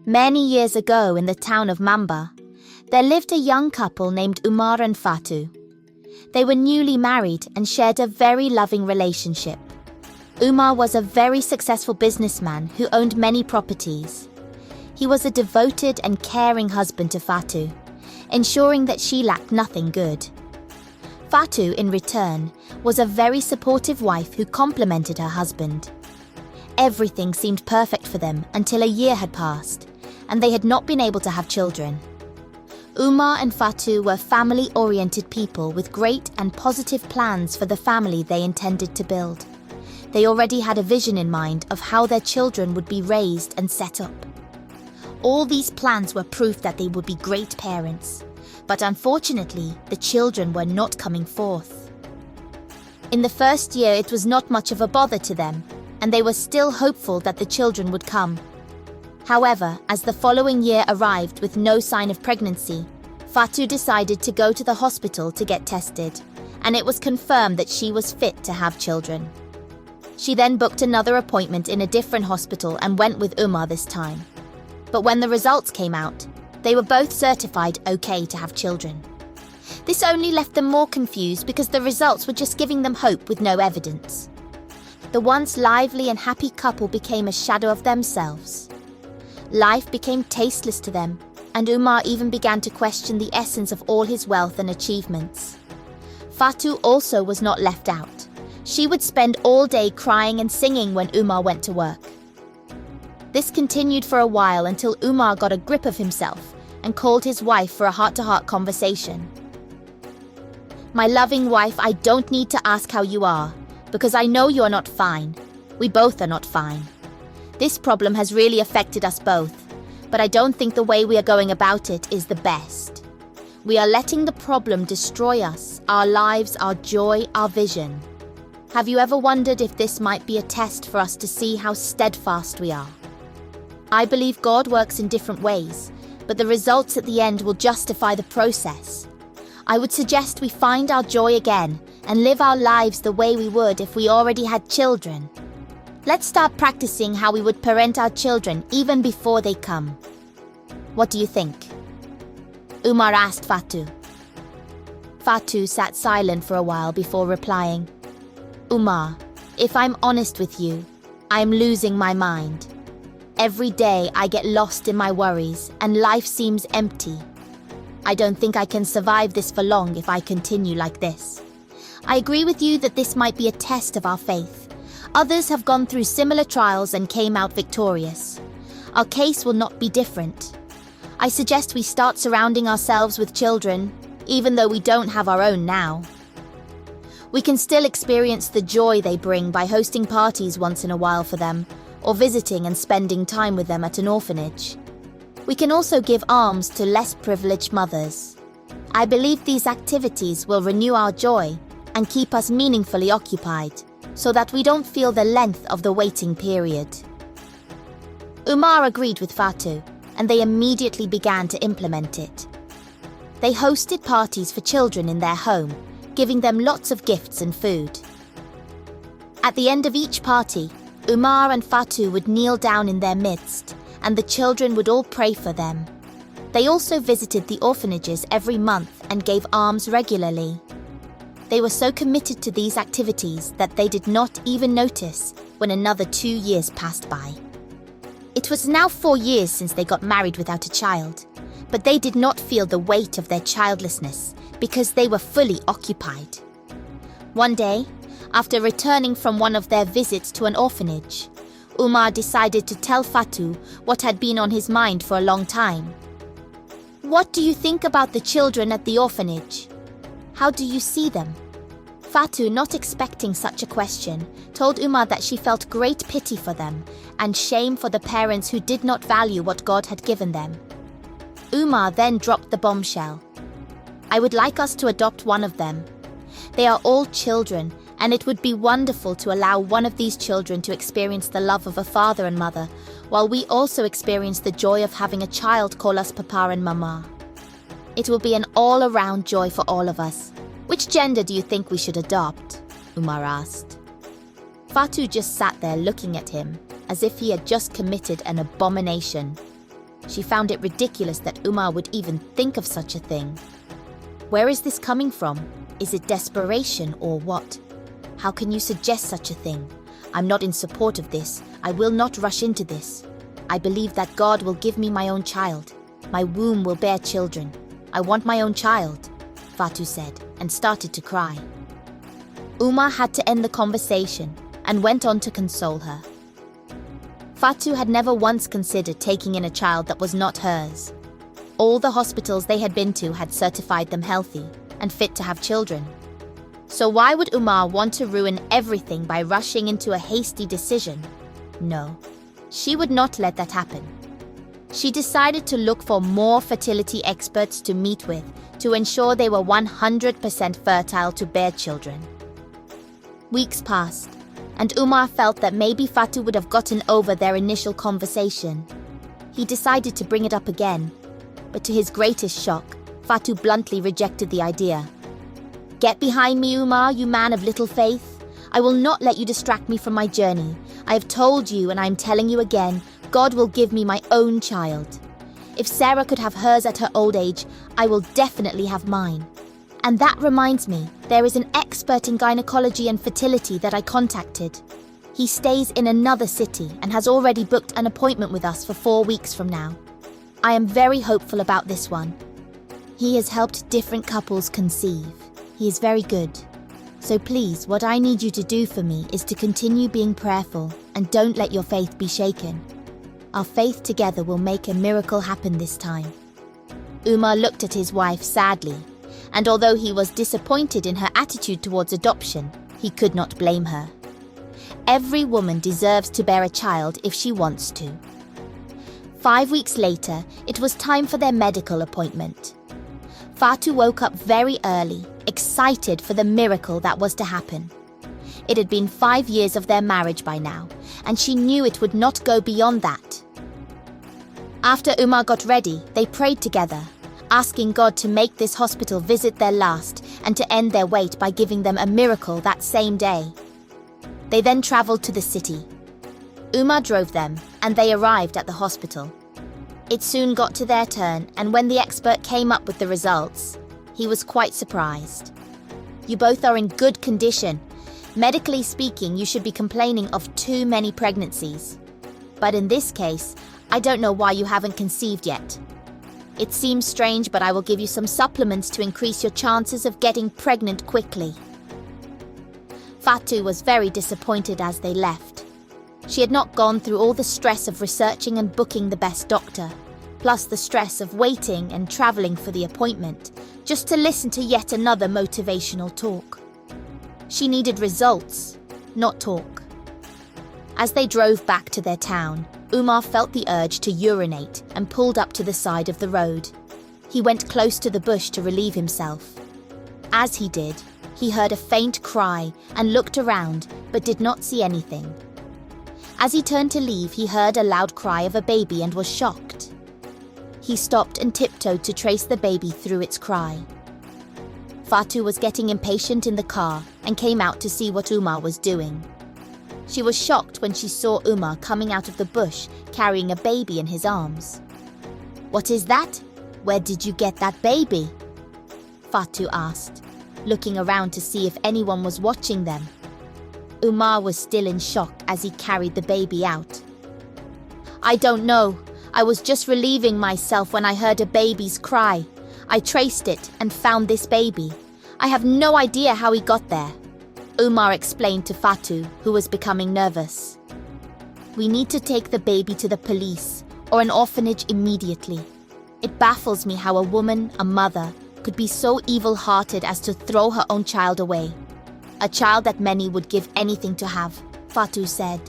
Many years ago in the town of Mamba, there lived a young couple named Umar and Fatu. They were newly married and shared a very loving relationship. Umar was a very successful businessman who owned many properties. He was a devoted and caring husband to Fatu, ensuring that she lacked nothing good. Fatu, in return, was a very supportive wife who complimented her husband. Everything seemed perfect for them until a year had passed, and they had not been able to have children. Umar and Fatu were family-oriented people with great and positive plans for the family they intended to build. They already had a vision in mind of how their children would be raised and set up. All these plans were proof that they would be great parents, but unfortunately, the children were not coming forth. In the first year, it was not much of a bother to them, and they were still hopeful that the children would come. However, as the following year arrived with no sign of pregnancy, Fatu decided to go to the hospital to get tested, and it was confirmed that she was fit to have children. She then booked another appointment in a different hospital and went with Umar this time. But when the results came out, they were both certified okay to have children. This only left them more confused because the results were just giving them hope with no evidence. The once lively and happy couple became a shadow of themselves. Life became tasteless to them, and Umar even began to question the essence of all his wealth and achievements. Fatu also was not left out. She would spend all day crying and singing when Umar went to work. This continued for a while until Umar got a grip of himself and called his wife for a heart-to-heart conversation. "My loving wife, I don't need to ask how you are, because I know you are not fine. We both are not fine. This problem has really affected us both, but I don't think the way we are going about it is the best. We are letting the problem destroy us, our lives, our joy, our vision. Have you ever wondered if this might be a test for us to see how steadfast we are? I believe God works in different ways, but the results at the end will justify the process. I would suggest we find our joy again and live our lives the way we would if we already had children. Let's start practicing how we would parent our children even before they come. What do you think?" Umar asked Fatu. Fatu sat silent for a while before replying, "Umar, if I'm honest with you, I'm losing my mind. Every day I get lost in my worries and life seems empty. I don't think I can survive this for long if I continue like this. I agree with you that this might be a test of our faith. Others have gone through similar trials and came out victorious. Our case will not be different. I suggest we start surrounding ourselves with children, even though we don't have our own now. We can still experience the joy they bring by hosting parties once in a while for them, or visiting and spending time with them at an orphanage. We can also give alms to less privileged mothers. I believe these activities will renew our joy and keep us meaningfully occupied, so that we don't feel the length of the waiting period." Umar agreed with Fatu, and they immediately began to implement it. They hosted parties for children in their home, giving them lots of gifts and food. At the end of each party, Umar and Fatu would kneel down in their midst, and the children would all pray for them. They also visited the orphanages every month and gave alms regularly. They were so committed to these activities that they did not even notice when another 2 years passed by. It was now 4 years since they got married without a child, but they did not feel the weight of their childlessness because they were fully occupied. One day, after returning from one of their visits to an orphanage, Umar decided to tell Fatu what had been on his mind for a long time. "What do you think about the children at the orphanage? How do you see them?" Fatu, not expecting such a question, told Umar that she felt great pity for them and shame for the parents who did not value what God had given them. Umar then dropped the bombshell. "I would like us to adopt one of them. They are all children, and it would be wonderful to allow one of these children to experience the love of a father and mother, while we also experience the joy of having a child call us Papa and Mama. It will be an all-around joy for all of us. Which gender do you think we should adopt?" Umar asked. Fatu just sat there looking at him, as if he had just committed an abomination. She found it ridiculous that Umar would even think of such a thing. Where is this coming from? Is it desperation or what? How can you suggest such a thing? I'm not in support of this. I will not rush into this. I believe that God will give me my own child. My womb will bear children. I want my own child, Fatu said, and started to cry. Umar had to end the conversation and went on to console her. Fatu had never once considered taking in a child that was not hers. All the hospitals they had been to had certified them healthy and fit to have children. So why would Umar want to ruin everything by rushing into a hasty decision? No, she would not let that happen. She decided to look for more fertility experts to meet with to ensure they were 100% fertile to bear children. Weeks passed, and Umar felt that maybe Fatu would have gotten over their initial conversation. He decided to bring it up again, but to his greatest shock, Fatu bluntly rejected the idea. "Get behind me, Umar, you man of little faith. I will not let you distract me from my journey. I have told you, and I am telling you again, God will give me my own child. If Sarah could have hers at her old age, I will definitely have mine. And that reminds me, there is an expert in gynecology and fertility that I contacted. He stays in another city and has already booked an appointment with us for 4 weeks from now. I am very hopeful about this one. He has helped different couples conceive. He is very good. So please, what I need you to do for me is to continue being prayerful and don't let your faith be shaken. Our faith together will make a miracle happen this time." Umar looked at his wife sadly, and although he was disappointed in her attitude towards adoption, he could not blame her. Every woman deserves to bear a child if she wants to. 5 weeks later, it was time for their medical appointment. Fatu woke up very early, excited for the miracle that was to happen. It had been 5 years of their marriage by now, and she knew it would not go beyond that. After Umar got ready, they prayed together, asking God to make this hospital visit their last and to end their wait by giving them a miracle that same day. They then traveled to the city. Umar drove them, and they arrived at the hospital. It soon got to their turn, and when the expert came up with the results, he was quite surprised. "You both are in good condition. Medically speaking, you should be complaining of too many pregnancies. But in this case, I don't know why you haven't conceived yet. It seems strange, but I will give you some supplements to increase your chances of getting pregnant quickly." Fatu was very disappointed as they left. She had not gone through all the stress of researching and booking the best doctor, plus the stress of waiting and traveling for the appointment, just to listen to yet another motivational talk. She needed results, not talk. As they drove back to their town, Umar felt the urge to urinate and pulled up to the side of the road. He went close to the bush to relieve himself. As he did, he heard a faint cry and looked around but did not see anything. As he turned to leave, he heard a loud cry of a baby and was shocked. He stopped and tiptoed to trace the baby through its cry. Fatu was getting impatient in the car and came out to see what Umar was doing. She was shocked when she saw Umar coming out of the bush carrying a baby in his arms. "What is that? Where did you get that baby?" Fatu asked, looking around to see if anyone was watching them. Umar was still in shock as he carried the baby out. "I don't know. I was just relieving myself when I heard a baby's cry. I traced it and found this baby. I have no idea how he got there," Umar explained to Fatu, who was becoming nervous. "We need to take the baby to the police or an orphanage immediately. It baffles me how a woman, a mother, could be so evil-hearted as to throw her own child away. A child that many would give anything to have," Fatu said.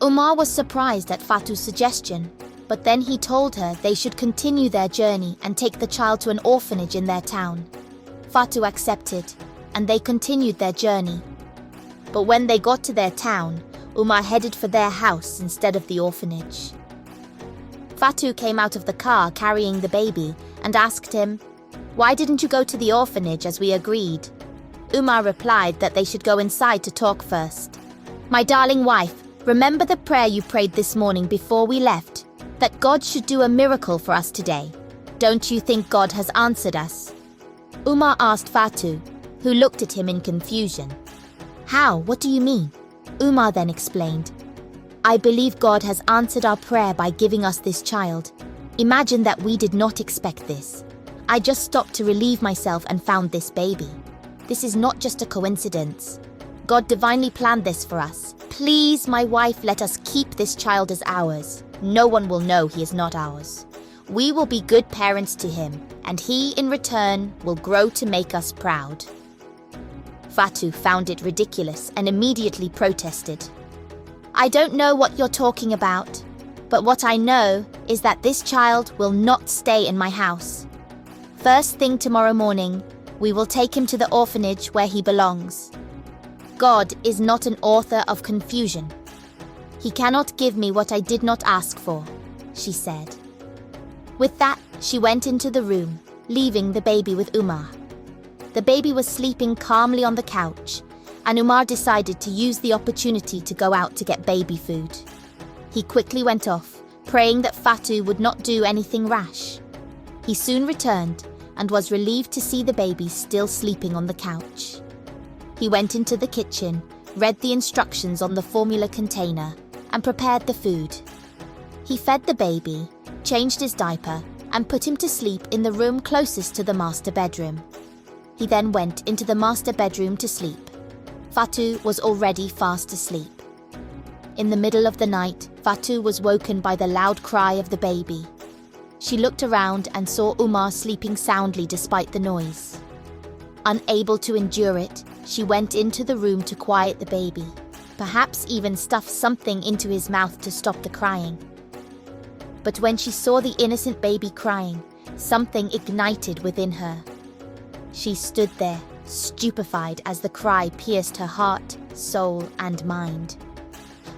Umar was surprised at Fatu's suggestion, but then he told her they should continue their journey and take the child to an orphanage in their town. Fatu accepted, and they continued their journey. But when they got to their town, Umar headed for their house instead of the orphanage. Fatu came out of the car carrying the baby and asked him, "Why didn't you go to the orphanage as we agreed?" Umar replied that they should go inside to talk first. "My darling wife, remember the prayer you prayed this morning before we left? that God should do a miracle for us today. Don't you think God has answered us? Umar asked Fatu, who looked at him in confusion. How? What do you mean? Umar then explained. I believe God has answered our prayer by giving us this child. Imagine that we did not expect this. I just stopped to relieve myself and found this baby. This is not just a coincidence. God divinely planned this for us. Please, my wife, let us keep this child as ours. No one will know he is not ours. We will be good parents to him, and he, in return, will grow to make us proud. Fatu found it ridiculous and immediately protested. I don't know what you're talking about, but what I know is that this child will not stay in my house. First thing tomorrow morning, we will take him to the orphanage where he belongs. God is not an author of confusion. He cannot give me what I did not ask for, she said. With that, she went into the room, leaving the baby with Umar. The baby was sleeping calmly on the couch, and Umar decided to use the opportunity to go out to get baby food. He quickly went off, praying that Fatu would not do anything rash. He soon returned and was relieved to see the baby still sleeping on the couch. He went into the kitchen, read the instructions on the formula container, and prepared the food. He fed the baby, changed his diaper, and put him to sleep in the room closest to the master bedroom. He then went into the master bedroom to sleep. Fatu was already fast asleep. In the middle of the night, Fatu was woken by the loud cry of the baby. She looked around and saw Umar sleeping soundly despite the noise. Unable to endure it, she went into the room to quiet the baby, perhaps even stuffed something into his mouth to stop the crying. But when she saw the innocent baby crying, something ignited within her. She stood there, stupefied as the cry pierced her heart, soul, and mind.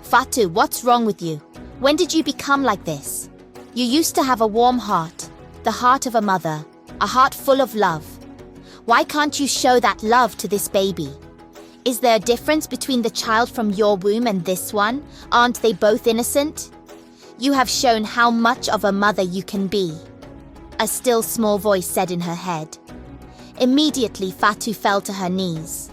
Fatu, what's wrong with you? When did you become like this? You used to have a warm heart, the heart of a mother, a heart full of love. Why can't you show that love to this baby? Is there a difference between the child from your womb and this one? Aren't they both innocent? You have shown how much of a mother you can be. A still small voice said in her head. Immediately, Fatu fell to her knees.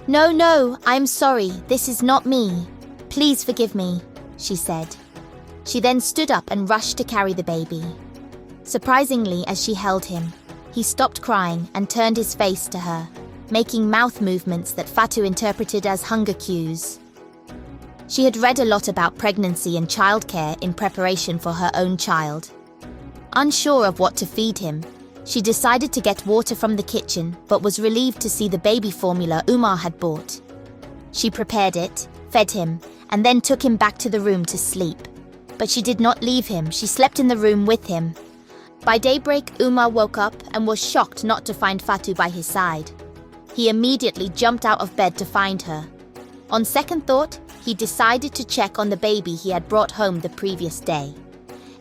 No, I'm sorry, this is not me. Please forgive me, she said. She then stood up and rushed to carry the baby. Surprisingly, as she held him, he stopped crying and turned his face to her, making mouth movements that Fatu interpreted as hunger cues. She had read a lot about pregnancy and childcare in preparation for her own child. Unsure of what to feed him, she decided to get water from the kitchen, but was relieved to see the baby formula Umar had bought. She prepared it, fed him, and then took him back to the room to sleep. But she did not leave him, she slept in the room with him. By daybreak, Umar woke up and was shocked not to find Fatu by his side. He immediately jumped out of bed to find her. On second thought, he decided to check on the baby he had brought home the previous day.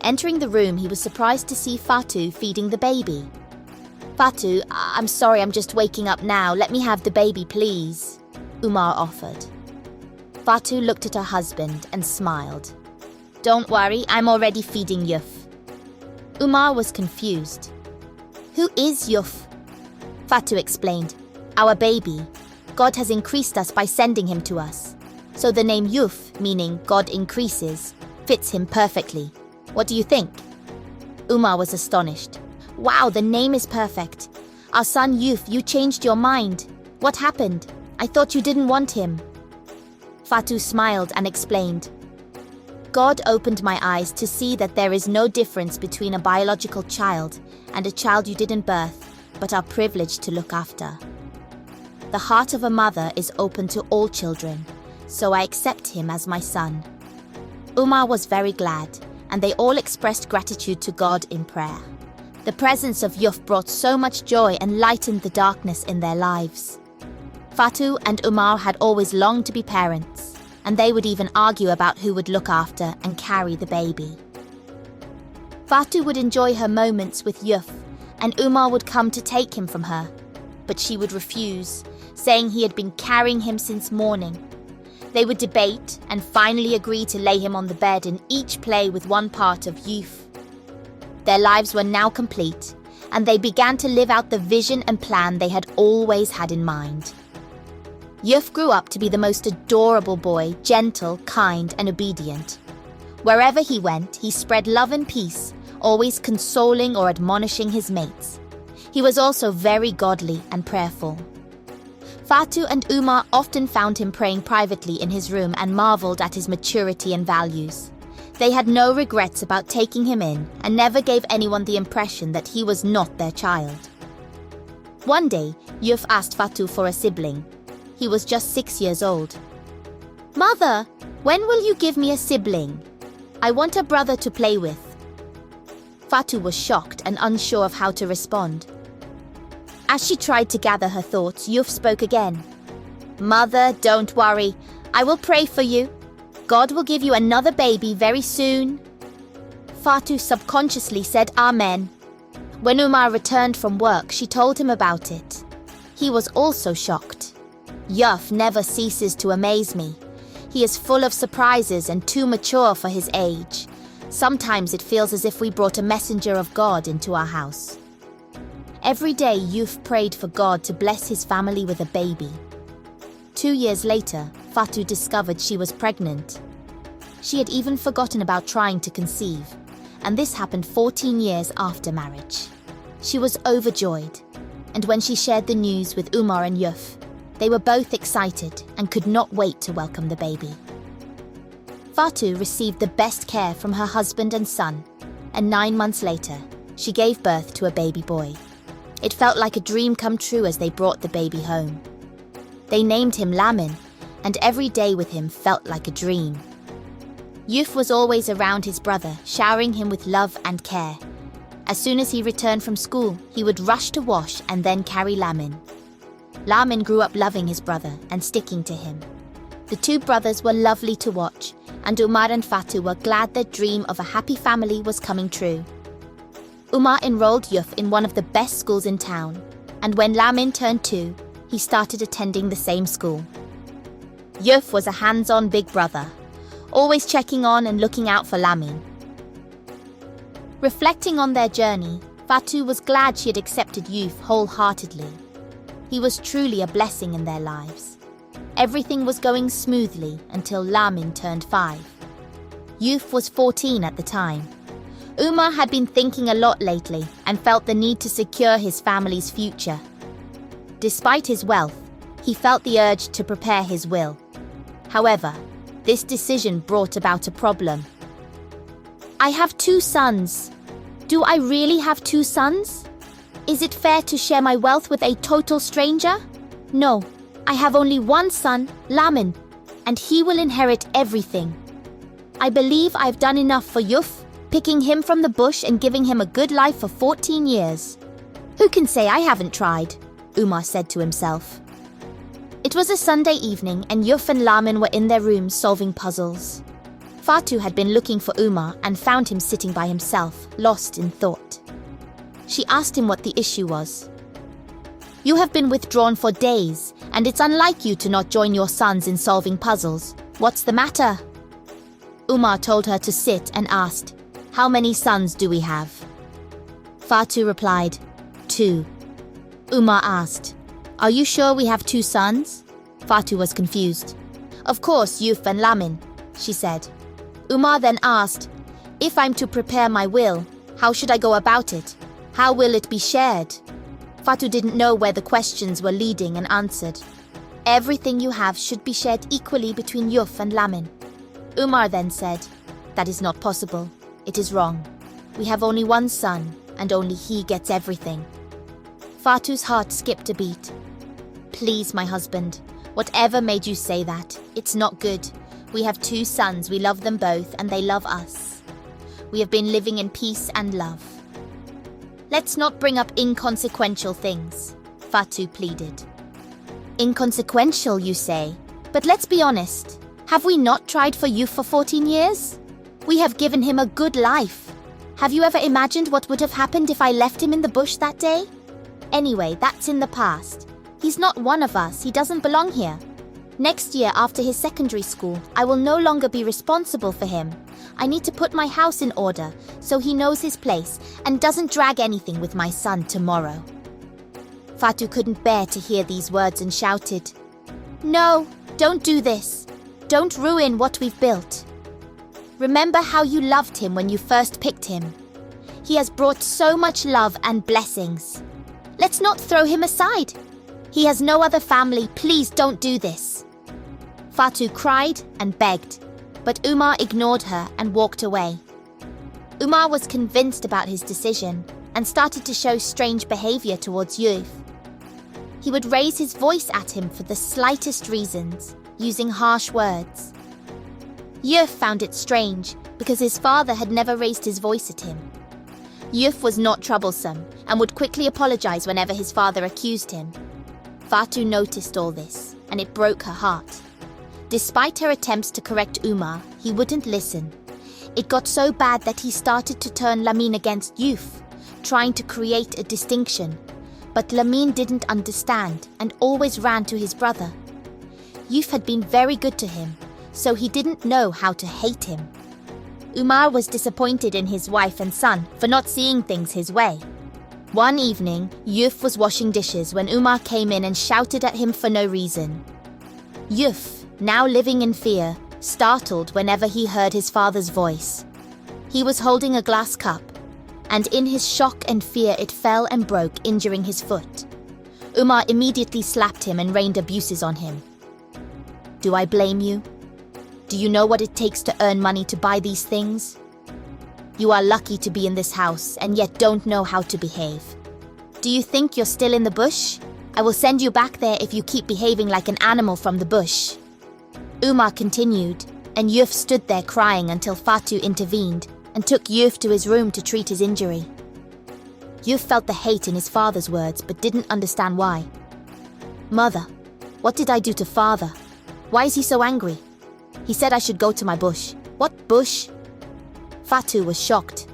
Entering the room, he was surprised to see Fatu feeding the baby. Fatu, I'm sorry, I'm just waking up now. Let me have the baby, please, Umar offered. Fatu looked at her husband and smiled. Don't worry, I'm already feeding Yuf. Umar was confused. Who is Yuf? Fatu explained. Our baby. God has increased us by sending him to us. So the name Yuf, meaning God increases, fits him perfectly. What do you think? Umar was astonished. Wow, the name is perfect. Our son Yuf, you changed your mind. What happened? I thought you didn't want him. Fatu smiled and explained. God opened my eyes to see that there is no difference between a biological child and a child you didn't birth, but are privileged to look after. The heart of a mother is open to all children, so I accept him as my son. Umar was very glad, and they all expressed gratitude to God in prayer. The presence of Yuf brought so much joy and lightened the darkness in their lives. Fatu and Umar had always longed to be parents, and they would even argue about who would look after and carry the baby. Fatu would enjoy her moments with Yuf, and Umar would come to take him from her, but she would refuse, saying he had been carrying him since morning. They would debate and finally agree to lay him on the bed and each play with one part of youth. Their lives were now complete, and they began to live out the vision and plan they had always had in mind. Yuf grew up to be the most adorable boy, gentle, kind, and obedient. Wherever he went, he spread love and peace, always consoling or admonishing his mates. He was also very godly and prayerful. Fatu and Umar often found him praying privately in his room and marveled at his maturity and values. They had no regrets about taking him in and never gave anyone the impression that he was not their child. One day, Yuf asked Fatu for a sibling. He was just 6 years old. "Mother, when will you give me a sibling? I want a brother to play with." Fatu was shocked and unsure of how to respond. As she tried to gather her thoughts, Yuf spoke again. "Mother, don't worry. I will pray for you. God will give you another baby very soon." Fatu subconsciously said Amen. When Umar returned from work, she told him about it. He was also shocked. Yuf never ceases to amaze me. He is full of surprises and too mature for his age. Sometimes it feels as if we brought a messenger of God into our house. Every day, Yuf prayed for God to bless his family with a baby. 2 years later, Fatu discovered she was pregnant. She had even forgotten about trying to conceive, and this happened 14 years after marriage. She was overjoyed, and when she shared the news with Umar and Yuf, they were both excited and could not wait to welcome the baby. Fatu received the best care from her husband and son, and 9 months later, she gave birth to a baby boy. It felt like a dream come true as they brought the baby home. They named him Lamin, and every day with him felt like a dream. Yuf was always around his brother, showering him with love and care. As soon as he returned from school, he would rush to wash and then carry Lamin. Lamin grew up loving his brother and sticking to him. The two brothers were lovely to watch, and Umar and Fatu were glad their dream of a happy family was coming true. Umar enrolled Yuf in one of the best schools in town, and when Lamin turned 2, he started attending the same school. Yuf was a hands-on big brother, always checking on and looking out for Lamin. Reflecting on their journey, Fatu was glad she had accepted Yuf wholeheartedly. He was truly a blessing in their lives. Everything was going smoothly until Lamin turned 5. Yuf was 14 at the time. Umar had been thinking a lot lately and felt the need to secure his family's future. Despite his wealth, he felt the urge to prepare his will. However, this decision brought about a problem. "I have 2 sons. Do I really have 2 sons? Is it fair to share my wealth with a total stranger? No, I have only 1 son, Lamin, and he will inherit everything. I believe I've done enough for Yuf, picking him from the bush and giving him a good life for 14 years. Who can say I haven't tried?" Umar said to himself. It was a Sunday evening and Yuf and Lamin were in their rooms solving puzzles. Fatu had been looking for Umar and found him sitting by himself, lost in thought. She asked him what the issue was. "You have been withdrawn for days, and it's unlike you to not join your sons in solving puzzles. What's the matter?" Umar told her to sit and asked, "How many sons do we have?" Fatu replied, 2. Umar asked, "Are you sure we have 2 sons?" Fatu was confused. "Of course, Yuf and Lamin," she said. Umar then asked, "If I'm to prepare my will, how should I go about it? How will it be shared?" Fatu didn't know where the questions were leading and answered, "Everything you have should be shared equally between Yuf and Lamin." Umar then said, "That is not possible. It is wrong. We have only 1 son, and only he gets everything." Fatu's heart skipped a beat. "Please, my husband, whatever made you say that, it's not good. We have 2 sons, we love them both, and they love us. We have been living in peace and love. Let's not bring up inconsequential things," Fatu pleaded. "Inconsequential, you say? But let's be honest. Have we not tried for you for 14 years? We have given him a good life. Have you ever imagined what would have happened if I left him in the bush that day? Anyway, that's in the past. He's not one of us, he doesn't belong here. Next year, after his secondary school, I will no longer be responsible for him. I need to put my house in order so he knows his place and doesn't drag anything with my son tomorrow." Fatu couldn't bear to hear these words and shouted, "No, don't do this. Don't ruin what we've built. Remember how you loved him when you first picked him. He has brought so much love and blessings. Let's not throw him aside. He has no other family. Please don't do this." Fatu cried and begged, but Umar ignored her and walked away. Umar was convinced about his decision and started to show strange behavior towards Yusuf. He would raise his voice at him for the slightest reasons, using harsh words. Yusuf found it strange because his father had never raised his voice at him. Yusuf was not troublesome and would quickly apologize whenever his father accused him. Fatu noticed all this, and it broke her heart. Despite her attempts to correct Umar, he wouldn't listen. It got so bad that he started to turn Lamin against Yusuf, trying to create a distinction. But Lamin didn't understand and always ran to his brother. Yusuf had been very good to him, so he didn't know how to hate him. Umar was disappointed in his wife and son for not seeing things his way. One evening, Yusuf was washing dishes when Umar came in and shouted at him for no reason. Yusuf, now living in fear, startled whenever he heard his father's voice. He was holding a glass cup, and in his shock and fear it fell and broke, injuring his foot. Umar immediately slapped him and rained abuses on him. "Do I blame you? Do you know what it takes to earn money to buy these things? You are lucky to be in this house and yet don't know how to behave. Do you think you're still in the bush? I will send you back there if you keep behaving like an animal from the bush." Umar continued, and Yusuf stood there crying until Fatu intervened and took Yusuf to his room to treat his injury. Yusuf felt the hate in his father's words but didn't understand why. "Mother, what did I do to father? Why is he so angry? He said I should go to my bush. What bush?" Fatu was shocked.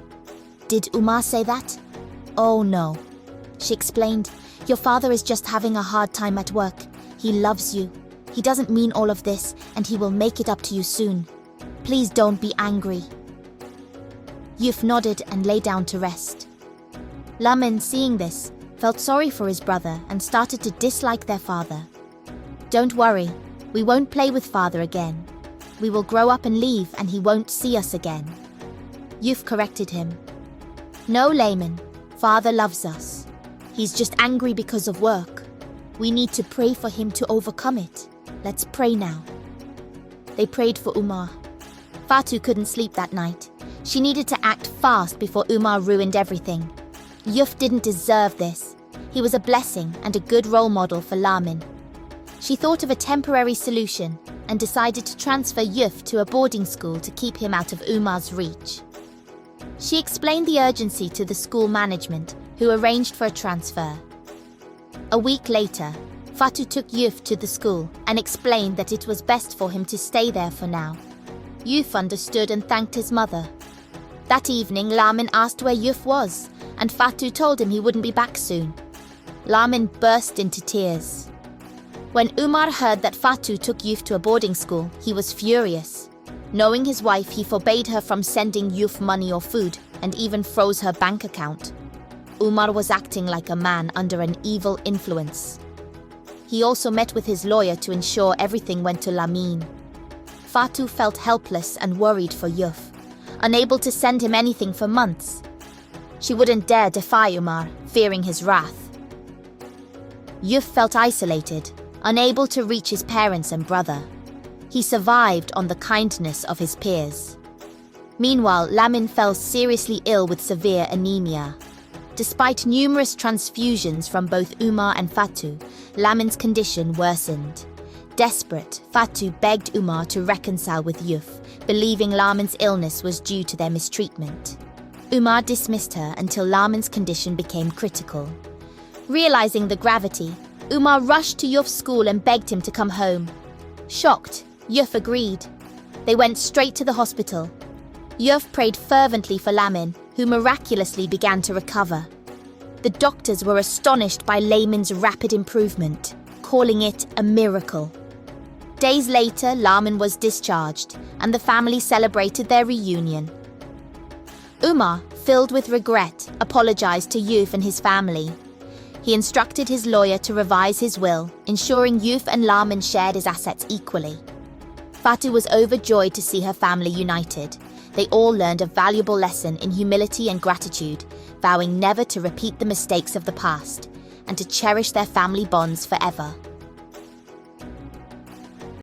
"Did Umar say that?" "Oh no." She explained, "Your father is just having a hard time at work. He loves you. He doesn't mean all of this, and he will make it up to you soon. Please don't be angry." Yusuf nodded and lay down to rest. Lamin, seeing this, felt sorry for his brother and started to dislike their father. "Don't worry, we won't play with father again. We will grow up and leave and he won't see us again." Yusuf corrected him. "No, Lamin, father loves us. He's just angry because of work. We need to pray for him to overcome it. Let's pray now." They prayed for Umar. Fatu couldn't sleep that night. She needed to act fast before Umar ruined everything. Yusuf didn't deserve this. He was a blessing and a good role model for Lamin. She thought of a temporary solution and decided to transfer Yusuf to a boarding school to keep him out of Umar's reach. She explained the urgency to the school management, who arranged for a transfer. A week later, Fatu took Yusuf to the school and explained that it was best for him to stay there for now. Yusuf understood and thanked his mother. That evening, Lamin asked where Yusuf was, and Fatu told him he wouldn't be back soon. Lamin burst into tears. When Umar heard that Fatu took Yusuf to a boarding school, he was furious. Knowing his wife, he forbade her from sending Yusuf money or food, and even froze her bank account. Umar was acting like a man under an evil influence. He also met with his lawyer to ensure everything went to Lamin. Fatu felt helpless and worried for Yusuf, unable to send him anything for months. She wouldn't dare defy Umar, fearing his wrath. Yusuf felt isolated, unable to reach his parents and brother. He survived on the kindness of his peers. Meanwhile, Lamin fell seriously ill with severe anemia. Despite numerous transfusions from both Umar and Fatu, Lamin's condition worsened. Desperate, Fatu begged Umar to reconcile with Yusuf, believing Lamin's illness was due to their mistreatment. Umar dismissed her until Lamin's condition became critical. Realizing the gravity, Umar rushed to Yusuf's school and begged him to come home. Shocked, Yusuf agreed. They went straight to the hospital. Yusuf prayed fervently for Lamin, who miraculously began to recover. The doctors were astonished by Lamin's rapid improvement, calling it a miracle. Days later, Lamin was discharged, and the family celebrated their reunion. Umar, filled with regret, apologized to Yusuf and his family. He instructed his lawyer to revise his will, ensuring Yusuf and Lamin shared his assets equally. Fatu was overjoyed to see her family united. They all learned a valuable lesson in humility and gratitude, vowing never to repeat the mistakes of the past and to cherish their family bonds forever.